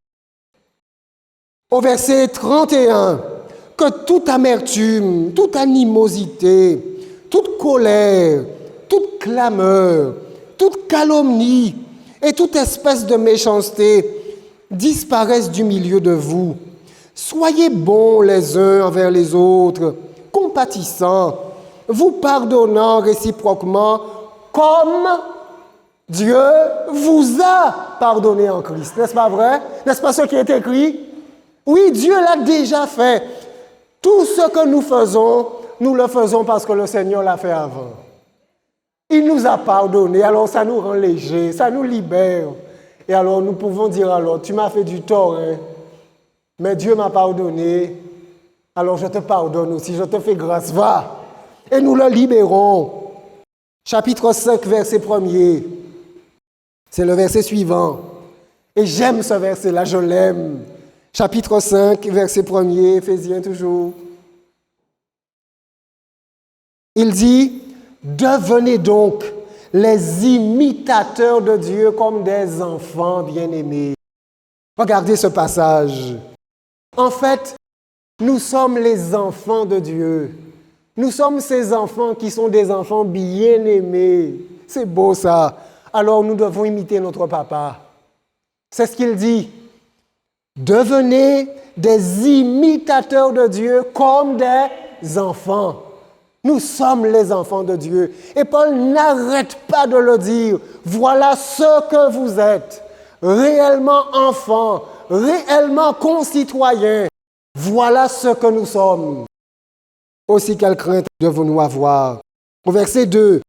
Speaker 1: au verset 31 que toute amertume, toute animosité, toute colère, toute clameur, toute calomnie et toute espèce de méchanceté disparaissent du milieu de vous. Soyez bons les uns envers les autres, compatissants, vous pardonnant réciproquement comme Dieu vous a pardonné en Christ. N'est-ce pas vrai? N'est-ce pas ce qui est écrit? Oui, Dieu l'a déjà fait. Tout ce que nous faisons, nous le faisons parce que le Seigneur l'a fait avant. Il nous a pardonné, alors ça nous rend légers, ça nous libère. Et alors nous pouvons dire alors, tu m'as fait du tort, hein? Mais Dieu m'a pardonné, alors je te pardonne aussi, je te fais grâce, va. Et nous le libérons. Chapitre 5, verset 1er. C'est le verset suivant. Et j'aime ce verset-là, je l'aime. Chapitre 5, verset 1er, Éphésiens toujours. Il dit, devenez donc les imitateurs de Dieu comme des enfants bien-aimés. Regardez ce passage. En fait, nous sommes les enfants de Dieu. Nous sommes ces enfants qui sont des enfants bien-aimés. C'est beau ça. Alors nous devons imiter notre papa. C'est ce qu'il dit. Devenez des imitateurs de Dieu comme des enfants. Nous sommes les enfants de Dieu. Et Paul n'arrête pas de le dire. Voilà ce que vous êtes. Réellement enfants, réellement concitoyens. Voilà ce que nous sommes. Aussi quelle crainte devons-nous avoir? Au verset 2.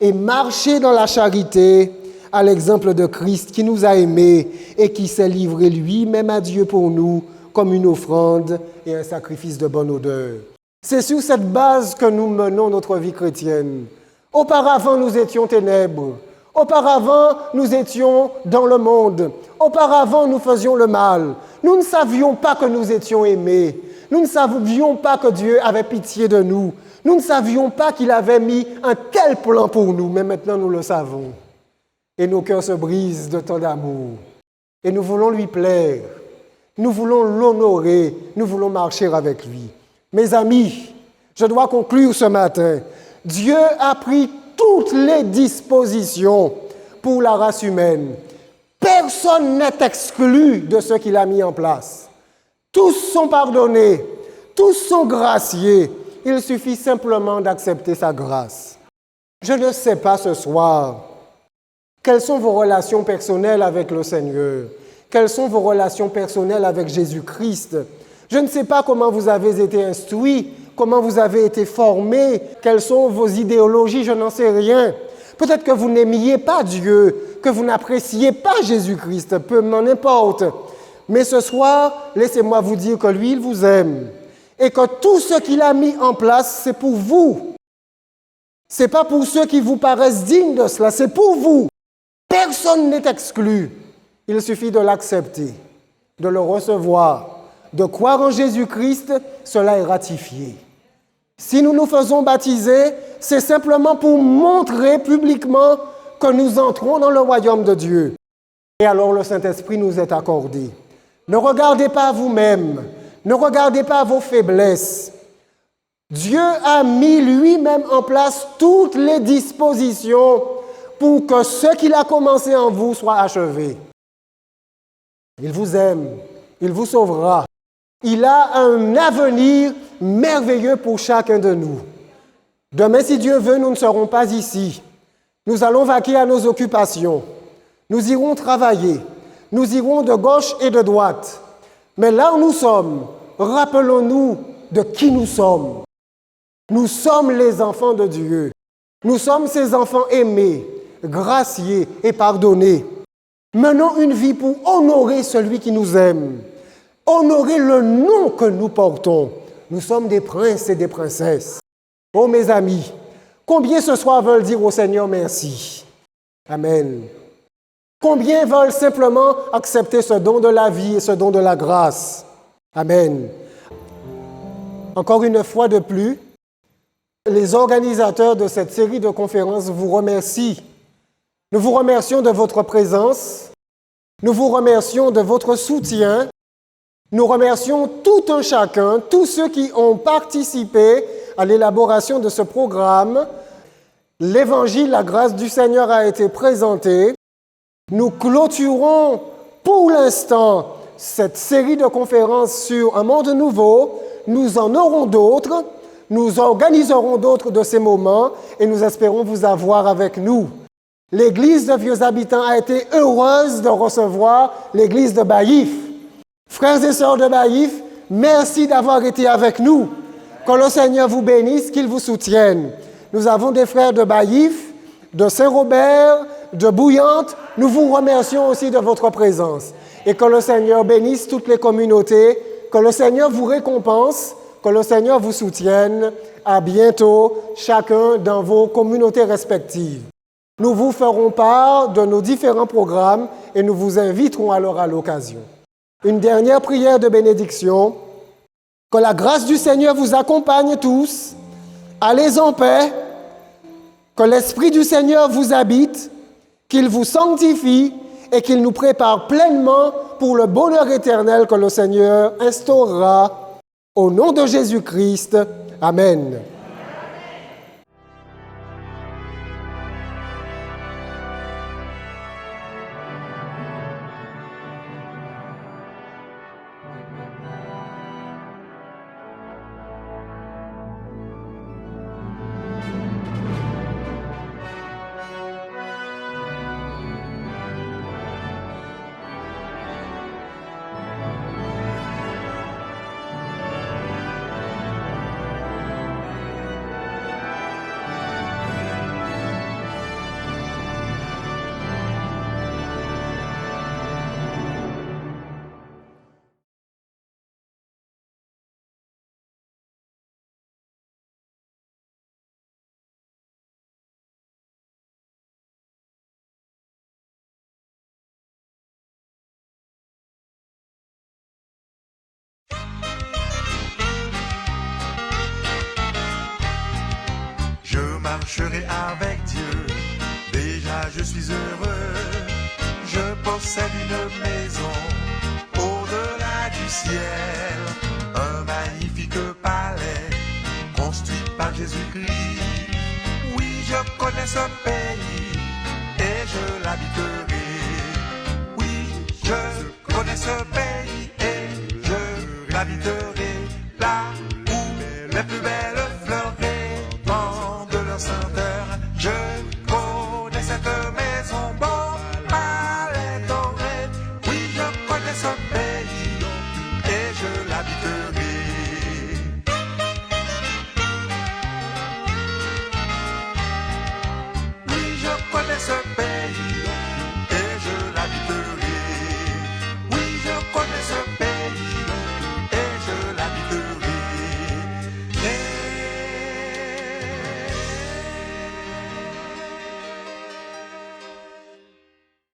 Speaker 1: Et marcher dans la charité à l'exemple de Christ qui nous a aimés et qui s'est livré lui-même à Dieu pour nous comme une offrande et un sacrifice de bonne odeur. C'est sur cette base que nous menons notre vie chrétienne. Auparavant, nous étions ténèbres. Auparavant, nous étions dans le monde. Auparavant, nous faisions le mal. Nous ne savions pas que nous étions aimés. Nous ne savions pas que Dieu avait pitié de nous. Nous ne savions pas qu'il avait mis un tel plan pour nous, mais maintenant nous le savons. Et nos cœurs se brisent de tant d'amour. Et nous voulons lui plaire. Nous voulons l'honorer. Nous voulons marcher avec lui. Mes amis, je dois conclure ce matin. Dieu a pris toutes les dispositions pour la race humaine. Personne n'est exclu de ce qu'il a mis en place. Tous sont pardonnés, tous sont graciés. Il suffit simplement d'accepter sa grâce. Je ne sais pas ce soir, quelles sont vos relations personnelles avec le Seigneur? Quelles sont vos relations personnelles avec Jésus-Christ? Je ne sais pas comment vous avez été instruits, comment vous avez été formés, quelles sont vos idéologies, je n'en sais rien. Peut-être que vous n'aimiez pas Dieu, que vous n'appréciez pas Jésus-Christ, peu m'en importe. Mais ce soir, laissez-moi vous dire que lui, il vous aime et que tout ce qu'il a mis en place, c'est pour vous. Ce n'est pas pour ceux qui vous paraissent dignes de cela, c'est pour vous. Personne n'est exclu. Il suffit de l'accepter, de le recevoir, de croire en Jésus-Christ, cela est ratifié. Si nous nous faisons baptiser, c'est simplement pour montrer publiquement que nous entrons dans le royaume de Dieu. Et alors le Saint-Esprit nous est accordé. Ne regardez pas à vous-même, ne regardez pas à vos faiblesses. Dieu a mis lui-même en place toutes les dispositions pour que ce qu'il a commencé en vous soit achevé. Il vous aime, il vous sauvera. Il a un avenir merveilleux pour chacun de nous. Demain, si Dieu veut, nous ne serons pas ici. Nous allons vaquer à nos occupations. Nous irons travailler. Nous irons de gauche et de droite. Mais là où nous sommes, rappelons-nous de qui nous sommes. Nous sommes les enfants de Dieu. Nous sommes ses enfants aimés, graciés et pardonnés. Menons une vie pour honorer celui qui nous aime. Honorer le nom que nous portons. Nous sommes des princes et des princesses. Oh mes amis, combien ce soir veulent dire au Seigneur merci? Amen. Combien veulent simplement accepter ce don de la vie et ce don de la grâce? Amen. Encore une fois de plus, les organisateurs de cette série de conférences vous remercient. Nous vous remercions de votre présence. Nous vous remercions de votre soutien. Nous remercions tout un chacun, tous ceux qui ont participé à l'élaboration de ce programme. L'Évangile, la grâce du Seigneur a été présenté. Nous clôturons pour l'instant cette série de conférences sur un monde nouveau. Nous en aurons d'autres. Nous organiserons d'autres de ces moments et nous espérons vous avoir avec nous. L'Église de Vieux Habitants a été heureuse de recevoir l'Église de Baïf. Frères et sœurs de Baïf, merci d'avoir été avec nous. Que le Seigneur vous bénisse, qu'il vous soutienne. Nous avons des frères de Baïf, de Saint-Robert, de Bouillante. Nous vous remercions aussi de votre présence. Et que le Seigneur bénisse toutes les communautés, que le Seigneur vous récompense, que le Seigneur vous soutienne. À bientôt, chacun dans vos communautés respectives. Nous vous ferons part de nos différents programmes et nous vous inviterons alors à l'occasion. Une dernière prière de bénédiction. Que la grâce du Seigneur vous accompagne tous. Allez en paix. Que l'Esprit du Seigneur vous habite, qu'il vous sanctifie et qu'il nous prépare pleinement pour le bonheur éternel que le Seigneur instaurera. Au nom de Jésus-Christ. Amen.
Speaker 2: Je marcherai avec Dieu, déjà je suis heureux. Je possède une maison au-delà du ciel, un magnifique palais construit par Jésus-Christ. Oui, je connais ce pays et je l'habiterai. Oui, je connais ce pays et je l'habiterai.